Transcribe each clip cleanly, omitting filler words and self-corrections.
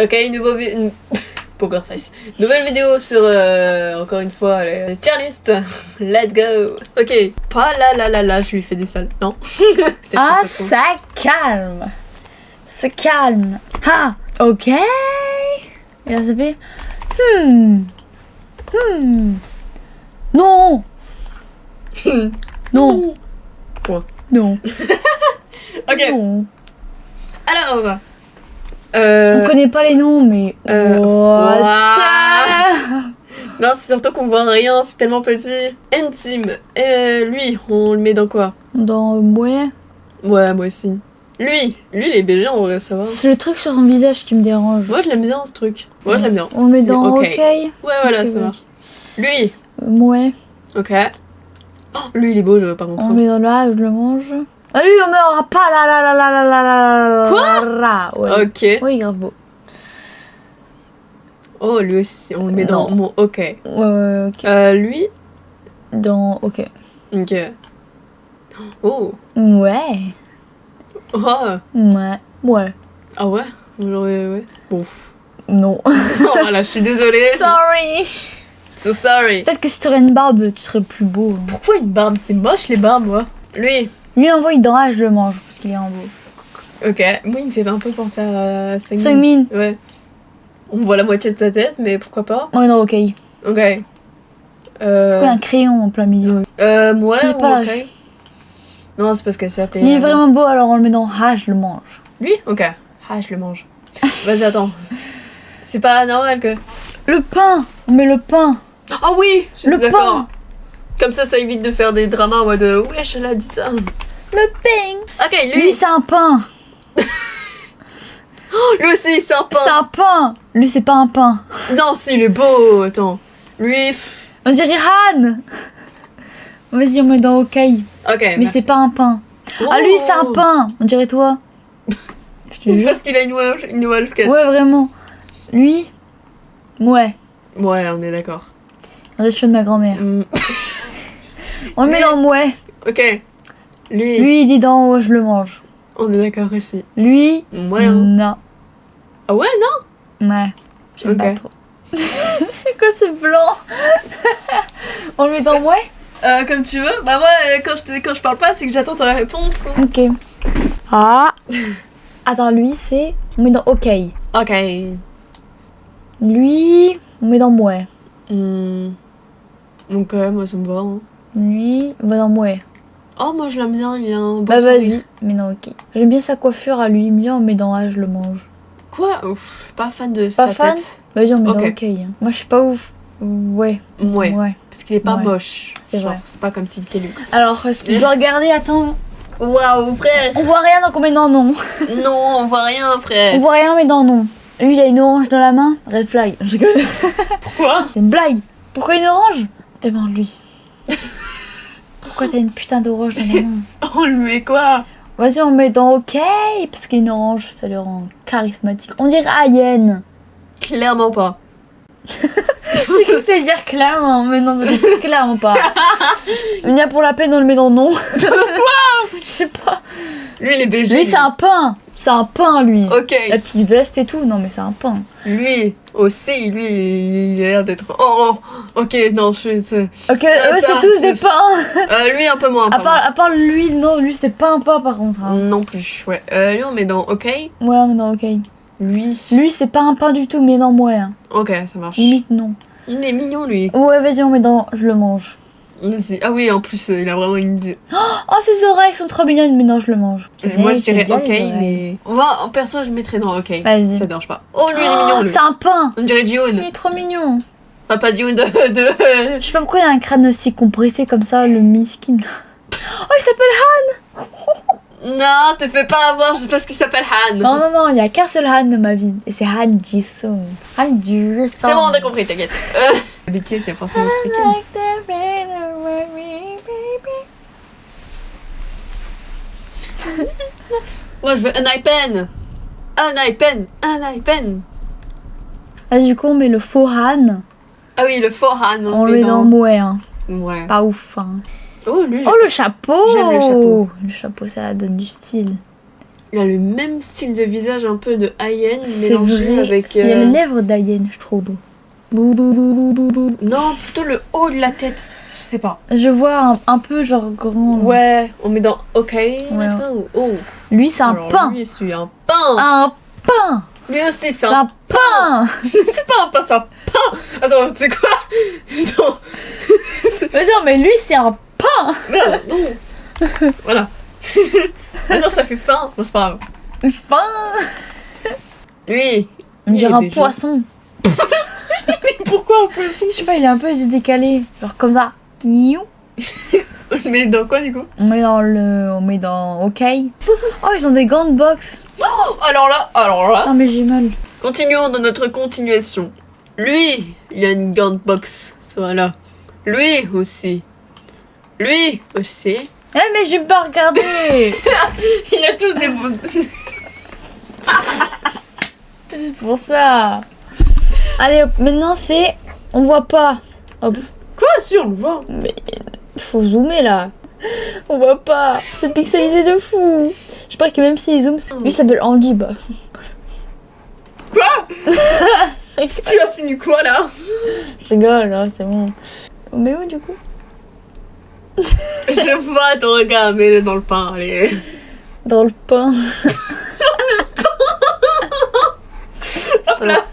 Ok, Poker face. Nouvelle vidéo sur, encore une fois, les tier list. Let's go. Ok, pas là, je lui fais des salles. Non. Ah, ça calme. Ça calme. Ah, ok. Et là, ça fait... Non. Non. Point. Non. Ok. Non. Alors, On connaît pas les noms, mais... What non, c'est surtout qu'on voit rien, c'est tellement petit. Intime. Lui, on le met dans quoi? Dans... Ouais. Ouais, moi aussi. Lui, les BG, on va savoir. C'est le truc sur son visage qui me dérange. Moi, je l'aime bien, ce truc. Moi, je l'aime bien. On le met dans Ok. OK. Ouais, voilà, Ok, ça ouais. marche. Lui, Ouais. ok. Oh, lui, il est beau, je veux pas On montrer. le met dans là, je le mange. Ah lui, on met pas là. Quoi? Ouais. Ok. Oui, grave beau. Oh, lui aussi, on le met dans Non. mon ok. Ouais, ok. Lui, Dans OK. ok. Oh. Ouais. Oh. Ouais. Ah ouais? Ouais. Bon. Non. Oh, voilà, je suis désolée. Sorry. So sorry. Peut-être que si t'aurais une barbe, tu serais plus beau. Pourquoi une barbe? C'est moche les barbes, moi. Lui, Lui, en vrai, il dort, je le mange parce qu'il est en beau. ok. Moi, il me fait un peu penser à Seungmin. Ouais. On voit la moitié de sa tête, mais pourquoi pas? Ouais, non, OK. Il Ok. y a un crayon en plein milieu. Moi, Je sais ou pas, ok? Non, c'est parce qu'elle s'est appelée... Il est vraiment beau, alors on le met dans je le mange. Lui? Ok. Ah, je le mange. Vas-y, attends. C'est pas normal que... Le pain. On met le pain. Ah oui, je suis Le d'accord. pain. Comme ça évite de faire des dramas en mode wesh, elle a dit ça. Le pain. Ok, Lui, c'est un pain. lui aussi, c'est un pain. C'est un pain. Lui, c'est pas un pain. Non, si, il est beau. Attends. Lui. On dirait Han. Vas-y, on met dans OK. Ok. Mais c'est pas un pain. Ah, lui, c'est un pain. On dirait toi. Je te C'est jure. parce qu'il a une nouvelle quête. Ouais, vraiment. Lui, ouais. Ouais, on est d'accord. On dirait le cheveux de ma grand-mère. On le met Lui. dans ouais. Ok. Lui. Lui, il est dans je le mange. On est d'accord aussi. Lui, Ouais. Hein. non. Ah ouais, non? Ouais. J'aime Ok. pas trop. C'est quoi ce blanc? On le met dans ouais? Comme tu veux. Bah moi, quand je parle pas, c'est que j'attends ta réponse. Ok. Ah. Attends, lui, c'est... On met dans OK. Ok. Lui, on met dans ouais. Ok, moi ça me va. Hein. Lui, on met dans ouais. Oh, moi je l'aime bien, il a un beau Bah sourire. vas-y, mais non, OK. J'aime bien sa coiffure à lui. Bien, on met dans je le mange. Quoi? Ouf, pas fan de Pas sa fan? tête. Vas-y, on met Ok. dans OK. Hein. Moi, je suis pas ouf. Ouais. Ouais. Parce qu'il est pas Ouais. moche. C'est Genre, vrai. c'est pas comme s'il était lui. Alors, est-ce que je dois regarder? Attends. Waouh, frère! On voit rien, donc on met dans non. Non, on voit rien, frère. On voit rien, mais dans non. Lui, il a une orange dans la main. Red flag. Je rigole. Pourquoi? C'est une blague. Pourquoi une orange? Demande-lui. Pourquoi t'as une putain d'orange dans la main? On lui met quoi? Vas-y, on met dans OK. Parce qu'une orange, ça le rend charismatique. On dirait Ayen. Clairement pas. J'ai cru te dire clairement, mais non, clairement pas. Il y a pour la peine, on le met dans non. Quoi? Je sais pas. Lui, il est BG. Lui, c'est un pain. C'est un pain, lui. Ok. La petite veste et tout. Non, mais c'est un pain. Lui aussi, lui, il a l'air d'être. Oh, ok, non, Ok, ça, c'est tous des pains. Lui, un peu moins. À part lui, non, lui, c'est pas un pain par contre. Hein. Non plus, ouais. Lui, on met dans OK. Ouais, mais non, OK. Lui. Lui, c'est pas un pain du tout, mais dans moi. Hein. Ok, ça marche. Limite, non. Il est mignon, lui. Ouais, vas-y, on met dans je le mange. Ah oui, en plus, il a vraiment une. Oh, ses oreilles sont trop mignonnes, mais non, je le mange. Moi, je J'aime dirais bien OK, les oreilles. mais. On va, en perso, je mettrais dans OK. Vas-y. Ça dérange pas. Oh, lui, il est mignon, lui. C'est un pain. On dirait Il Jihoon. est trop mignon. Papa Jihoon de. Je sais pas pourquoi il a un crâne aussi compressé comme ça, le miskin. Oh, il s'appelle Non, te fais pas avoir juste parce qu'il s'appelle Han. Han. Non, il y a qu'un seul Han dans ma vie. Et c'est Han Ji-sung. Han Ji-sung. C'est bon, on a compris, t'inquiète. BTS, c'est forcément Stray Kids. Moi, je veux un iPen. Un iPen. Ah, du coup, on met le faux Han. Ah oui, le faux Han. On le met dans Mouais. Hein. Ouais. Pas ouf. Hein. Oh, lui. Oh, le chapeau. J'aime le chapeau. Le chapeau, ça donne du style. Il a le même style de visage un peu de Ayen C'est mélangé vrai. avec... Il y a les lèvres d'Ayen, je trouve. Non, plutôt le haut de la tête, je sais pas. Je vois un peu genre grand. Ouais, on met dans OK maintenant ou oh. Lui, c'est un Alors, pain. Lui, c'est un pain. Un pain. Lui aussi, c'est C'est un un pain. C'est pas un pain, c'est un pain. Attends, tu sais quoi? Attends. Mais non, mais lui, c'est un pain. Merde, non. Voilà. Ah non, ça fait faim. Bon, c'est pas grave. Pain. Lui. On dirait il est un déjà- poisson. Pourquoi un poisson? Je sais pas, il est un peu décalé. Genre comme ça. Niou. Mais dans quoi du coup? On met dans OK. Oh, ils ont des grandes box. Oh, alors là. Non, mais j'ai mal. Continuons dans notre continuation. Lui, il a une grande box. Voilà. Lui aussi. Lui aussi. Eh, mais j'ai pas regardé. Il a tous des bons. C'est pour ça. Allez, hop, maintenant c'est. On voit pas. Hop. Quoi? Si, on le voit. Mais faut zoomer là. On voit pas. C'est pixelisé de fou. Je crois que même s'il zoome, lui il s'appelle Andy. Bah. Quoi? Tu insinues quoi là? Je rigole, là, c'est bon. On met où du coup? Je vois ton regard, mets-le dans le pain, allez. Dans le pain. Hop là.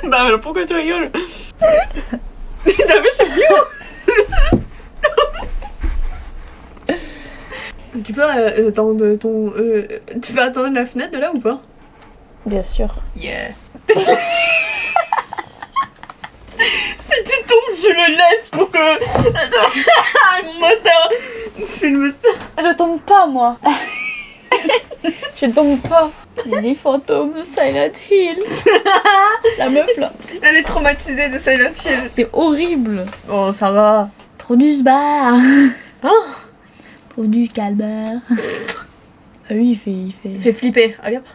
Bah alors pourquoi tu rigoles? Non mais c'est mieux. Tu peux attendre tu peux attendre la fenêtre de là ou pas? Bien sûr. Yeah. Si tu tombes, je le laisse pour que mon moteur filme ça. Je tombe pas moi. Je tombe pas. Les fantômes de Silent Hill. La meuf là. Elle est traumatisée de Silent Hill. C'est horrible. Oh ça va. Trop du sbar. Hein? Trop du calbar. Ah lui il fait. Fait flipper. Allez hop.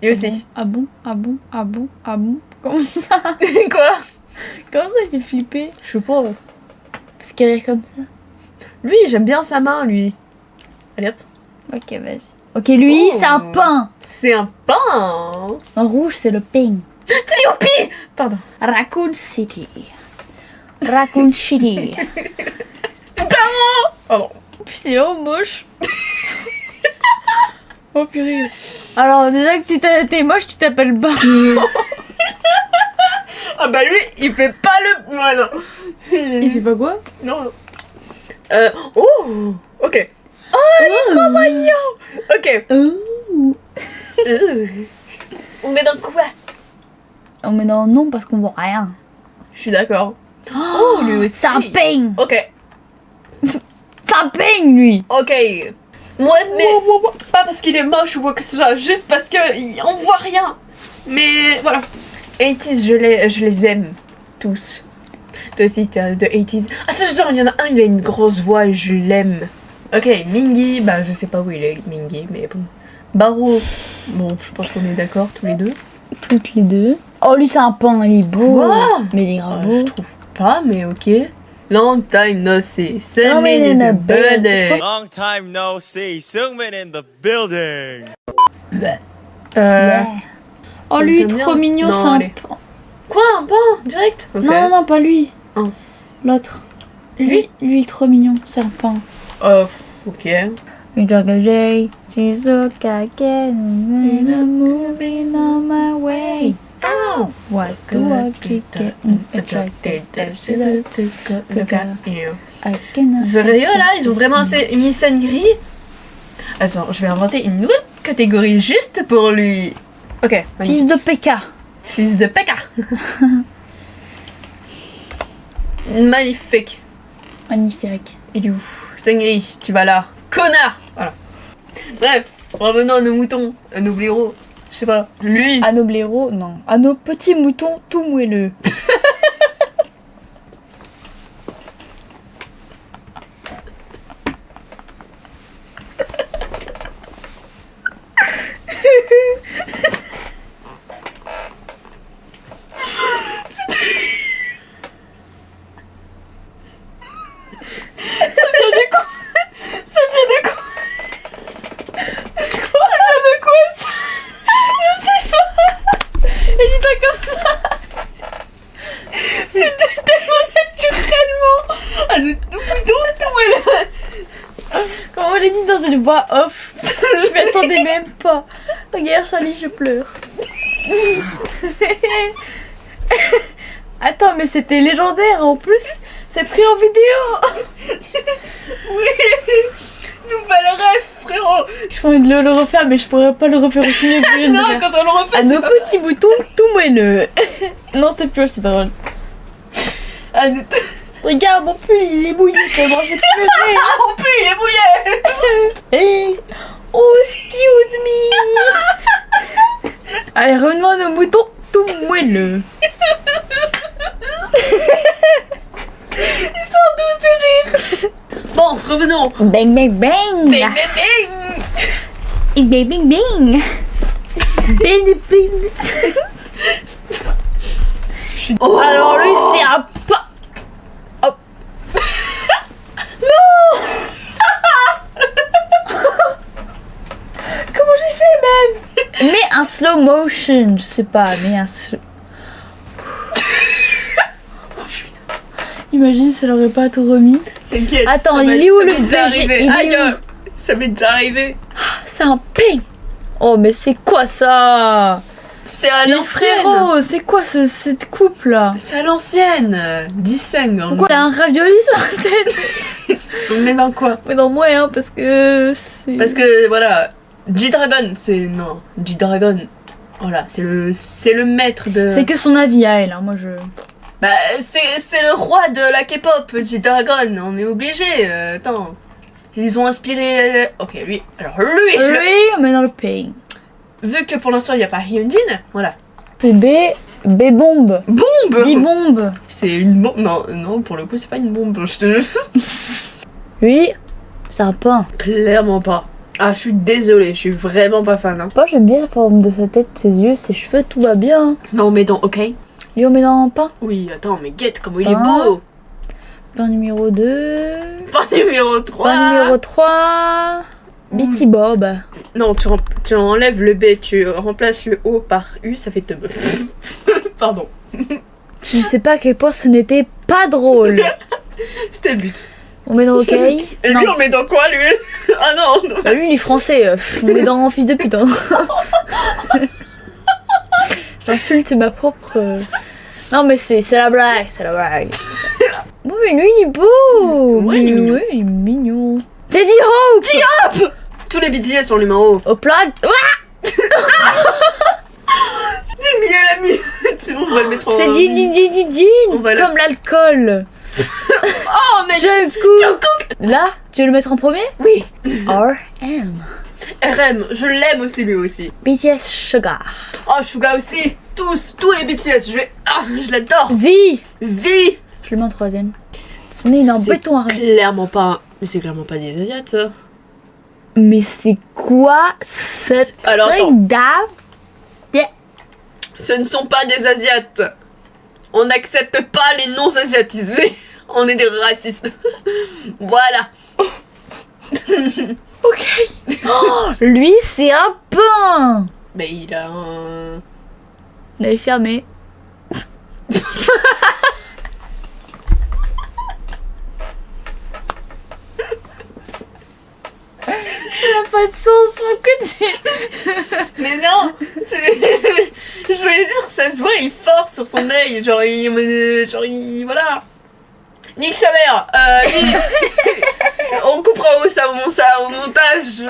Lui aussi. Ah bon? Ah bon? Ah bon? Ah bon? Comment ça? Quoi? Comment ça il fait flipper? Je sais pas. Parce qu'il est comme ça. Lui, j'aime bien sa main, lui. Allez hop. Ok, vas-y. Ok, lui, Oh. c'est un pain. C'est un pain. En rouge, c'est le ping. C'est Youpi. Pardon. Raccoon City. Raccoon City. Pardon. C'est moche. Oh purée. Alors, déjà que t'es moche, tu t'appelles Bar. Ah bah lui, il fait pas le... Voilà. Il fait pas quoi? Non. Oh. Ok. Oh, il est trop mignon. Ok. On met dans quoi? On met dans non parce qu'on voit rien. Je suis d'accord. Oh, lui aussi. C'est un ping. Ok. C'est un ping, lui. Ok. Moi, mais pas parce qu'il est moche ou quoi que ce soit, juste parce que on voit rien. Mais voilà. 80s, je les aime tous. Toi aussi, t'es de 80s. Attends, il y en a un, il a une grosse voix et je l'aime. Ok, Mingy, bah je sais pas où il est, Mingy, mais bon. Barreau, bon, je pense qu'on est d'accord tous les deux. Toutes les deux. Oh, lui, c'est un pain, il est beau. Quoi? Mais il est grave Je beau. trouve pas, mais ok. Long time no see. Non, Sunmin mais il in en a the belle. building. Long time no see. Sungmin in the building. Yeah. Oh, lui, j'aime trop bien. mignon, Non, c'est un allez. pain. Quoi, un pain? Direct? Ok. Non, non, pas lui. Ah. L'autre. Lui, trop mignon, c'est un pain. Ok. Moving on my way. Ow! What do I kick it? Attracted Sérieux là, ils ont vraiment mis ça une grille. Attends, je vais inventer une nouvelle catégorie juste pour lui. Ok, Fils de PK. Fils de Pekka. Magnifique. Magnifique. Il est où? Sengri, tu vas là. Connard. Voilà. Bref, revenons à nos moutons, à nos blaireaux. Je sais pas. Lui. À nos blaireaux, non. À nos petits moutons tout moelleux. Ça vient de quoi? m'entendez même pas. Regarde, Charlie, je pleure. Attends, mais c'était légendaire en plus. C'est pris en vidéo. Oui. Nouvelle ref, frérot. J'ai envie de le refaire, mais je pourrais pas le refaire aussi mieux que je viens de Non, faire. quand on le refait, À c'est nos pas... petits boutons tout moelleux. Non, c'est plus aussi drôle. Ah, nous- Regarde, mon pull, il est mouillé, c'est bon, je vais te lever. Ah, mon pull, il est mouillé. Hey, oh, excuse me. Allez, revenons à nos moutons tout moelleux. Ils sont doux, ces rires. Bon, revenons. Bang, bang, bang. Bing, bing, bing. Bang, bang, bang. Bang, bang. Oh. Alors lui, c'est un pas. Hop. Non. Comment j'ai fait même? Mais un slow motion, je sais pas, mais un slow... Imagine, ça l'aurait pas tout remis. T'inquiète. Attends, ça il est où ça le m'est déjà VG? arrivé. Il est Aïe, où? ça m'est déjà arrivé. C'est un ping. Oh, mais c'est quoi ça? C'est à Mais l'ancienne. frérot, c'est quoi cette coupe là? C'est à l'ancienne. Diseng. Pourquoi il a un ravioli sur la tête? Mais dans quoi? Mais dans moi, hein, parce que c'est... Parce que voilà, G-Dragon, c'est. Non, G-Dragon. Voilà, c'est le maître de. C'est que son avis à elle, hein, moi je... Bah, c'est le roi de la K-pop, G-Dragon. On est obligé. Attends. Ils ont inspiré. Ok, lui. Alors, lui, je le- Lui, on met dans le ping. vu que pour l'instant il n'y a pas Hyunjin, voilà. C'est B-bombe. Bombe! B-bombe. C'est une bombe. Non, non, pour le coup, c'est pas une bombe, je te Lui, c'est un pain. Clairement pas. Ah, je suis désolée, je suis vraiment pas fan. Hein. Moi, j'aime bien la forme de sa tête, ses yeux, ses cheveux, tout va bien. Non, mais dans. Ok. Lui, on met dans un pain. Oui, attends, mais guette, comment il est Pain. beau! Pain numéro 2. Pas numéro 3. Pain numéro 3. Bitty Bob. Non, tu enlèves le B, tu remplaces le O par U, ça fait te. Pardon. Je ne sais pas à quel point ce n'était pas drôle. C'était le but. On met dans OK. Et Non. lui, on met dans quoi, lui? Ah non! Bah, lui, il est français. On met dans fils de pute. Hein. J'insulte ma propre. Non, mais c'est la blague. C'est la blague. Bon, mais lui, il est beau. Ouais, il est mignon. Ouais, il est mignon. Teddy Hawk. Tous les BTS sont numéro. Au plat. C'est mieux l'ami! C'est bon, on va le mettre en. C'est Jin. On va le- Comme l'alcool. Oh, mais. Jungkook. Là, tu veux le mettre en premier? Oui! RM. RM, je l'aime aussi lui aussi. BTS Sugar. Oh, Suga aussi! Tous les BTS, je l'adore! V. V! Je le mets en troisième. Son nez, il est en C'est béton armé. clairement pas. Mais c'est clairement pas des Asiates, ça. Mais c'est quoi cette Alors, attends. truc d'âme? Ce ne sont pas des Asiates. On n'accepte pas les non-asiatisés. On est des racistes. Voilà. Ok. Oh, lui, c'est un pain. Mais il a un. Il est fermé. Ça n'a pas de sens, mon côté. Mais non, je voulais dire, ça se voit, il force sur son œil, voilà. Nique sa mère. On coupera ça au montage.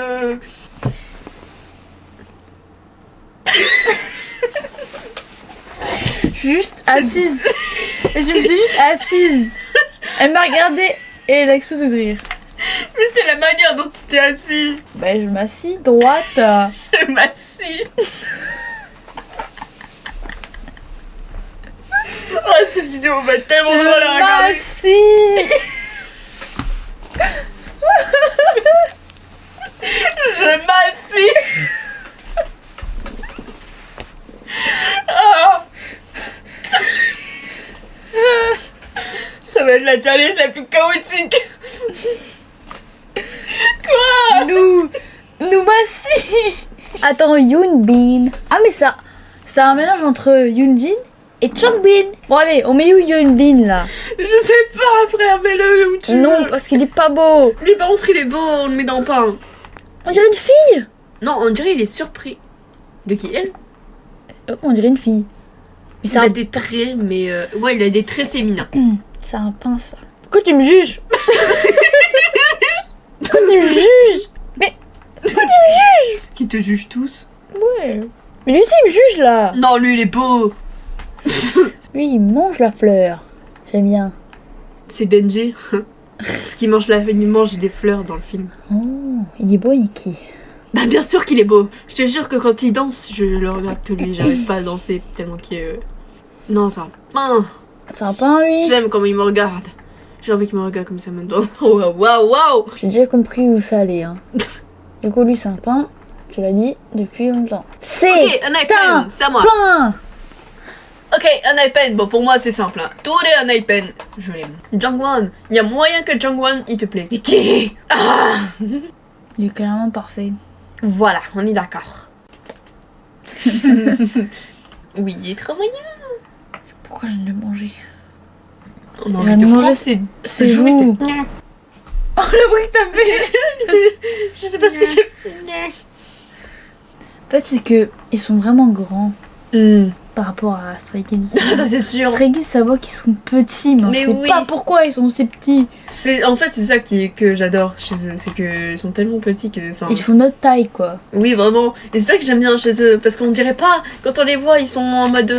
Je suis juste assise. Je me suis juste assise. Elle m'a regardée et elle a explosé de rire. Mais c'est la manière dont tu t'es assis. Ben, je m'assis droite. Je m'assis. Oh, cette vidéo va tellement drôle à Je regarder. m'assis. Je m'assis. Ah. Ça va être la challenge la plus chaotique. Quoi? Nous m'assis. Attends, Yoonbin. Ah, mais ça, c'est un mélange entre Yoonjin et Changbin. Bon, allez, on met où Yoonbin là? Je sais pas, frère, mets-le où tu Non, veux. parce qu'il est pas beau. Lui, par contre, il est beau, on le met dans le pain. On dirait une fille. Non, on dirait il est surpris. De qui, elle? On dirait une fille. Mais Il c'est a un... des traits, mais... ouais, il a des traits féminins. C'est un pain, ça. Pourquoi tu me juges? Pourquoi tu me juges? Mais... Pourquoi tu me juges? Qui te jugent tous? Ouais. Mais lui aussi, il me juge, là. Non, lui, il est beau. Lui, il mange la fleur. J'aime bien. C'est Denji. Parce qu'il mange, il mange des fleurs dans le film. Oh, il est beau, Nikki. Bah bien sûr qu'il est beau. Je te jure que quand il danse, je le regarde que lui. J'arrive pas à danser tellement qu'il est... Non, c'est un pain. C'est un pain, lui. J'aime comment il me regarde. J'ai envie qu'il me regarde comme ça maintenant. Waouh, waouh, waouh. J'ai déjà compris où ça allait, hein. Du coup, lui, c'est un pain. Tu l'as dit depuis longtemps. C'est Ok, un iPen, c'est à moi. pain. Ok, un iPen. Bon, pour moi, c'est simple. Hein. Tous les un iPen, je l'aime. Jungwon, il y a moyen que Jungwon, il te plaît. Nikki. Ah. Il est clairement parfait. Voilà, on est d'accord. Oui, il est trop mignon. Pourquoi je viens de le manger? On a Il va envie de nous prendre manger ses ses jouets, joues. c'est- Oh, le bruit que t'as fait. Je sais pas ce que j'ai fait. En fait, c'est que ils sont vraiment grands Hmm. par rapport à Stray Kids. Ça, c'est sûr. Stray Kids, ça voit qu'ils sont petits, mais on Mais sait oui. pas pourquoi ils sont si petits. En fait, c'est ça que j'adore chez eux. C'est qu'ils sont tellement petits que. Enfin, Ils font notre taille, quoi. oui, vraiment. Et c'est ça que j'aime bien chez eux. Parce qu'on dirait pas, quand on les voit, ils sont en mode.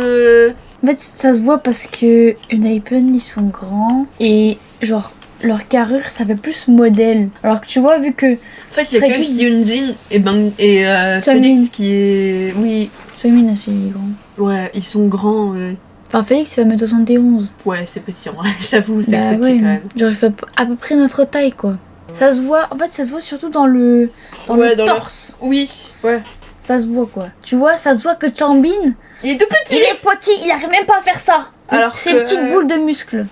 En fait, ça se voit parce que Unhypen, ils sont grands et genre leur carrure, ça fait plus modèle. Alors que tu vois, vu que En fait, il y a Stray que Kids. Hyunjin et Sunmin. Félix qui est. Oui, Semin aussi il est grand. ouais, ils sont grands. Enfin, Félix, il va mettre 71. Ouais, c'est petit en vrai. J'avoue, c'est Bah petit ouais, quand même. genre il fait à peu près notre taille, quoi. Ça se voit, en fait, ça se voit surtout dans le Ouais, dans le- torse. Oui, ouais. Ça se voit, quoi. Tu vois, ça se voit que Changbin, Il est tout petit. il est petit, il arrive même pas à faire ça. Alors C'est que- une petite boule de muscles.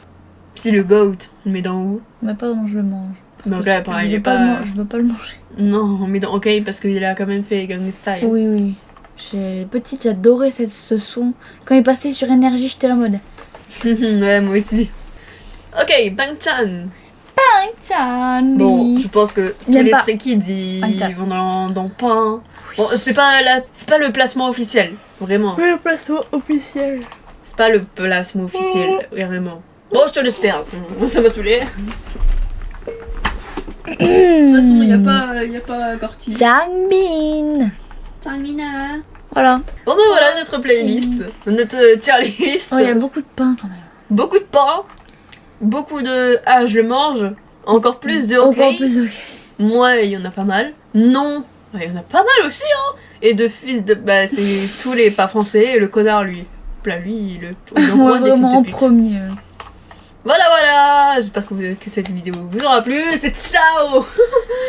Si le goat, on le met dans où? Mais pas dans je le mange. Parce Donc que là, pareil, je il veux est pas pas- le je veux pas le manger. Non, on met dans OK parce qu'il a quand même fait Gangnam Style. Oui, oui. Petite, j'adorais ce son. Quand il passait sur énergie, j'étais la mode. Ouais, moi aussi. Ok, Bangchan. Chan. Bon, je pense que Il tous aime les pas. Stray Kids, ils Bangchan. vont dans pain. Bon, c'est pas le placement officiel, vraiment. Le placement officiel. C'est pas le placement officiel, vraiment. Bon, je te laisse faire, ça m'a saoulé. De toute façon, y a pas Gorty. Changbin. Tangmina. Voilà. Bon, ben voilà notre playlist, notre tier list. Oh, il y a beaucoup de pain quand même. Beaucoup de pain, beaucoup de ah je le mange, encore plus de ok. Encore plus ok. Moi il y en a pas mal. Non, il y en a pas mal aussi hein. Et de fils de bah c'est tous les pas français et le connard lui. Là lui le Moi roi des fils vraiment de en pute. premier. Voilà, j'espère que cette vidéo vous aura plu. C'est ciao.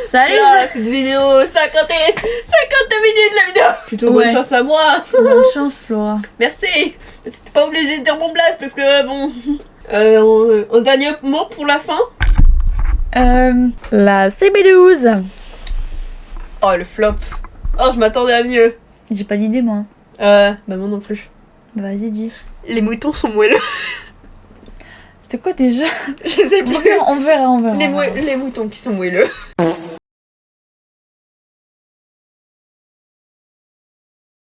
Salut. Là, cette vidéo 50 minutes de la vidéo. Plutôt Ouais. bonne chance à moi. Bonne chance Flora. Merci. T'es pas obligé de dire mon blast parce que bon. Un dernier mot pour la fin. La CB12. Oh le flop. Oh je m'attendais à mieux. J'ai pas d'idée moi. Bah moi non plus. Bah vas-y dis. Les moutons sont moelleux. C'était quoi déjà? Je sais plus. On verra. Les moutons qui sont moelleux.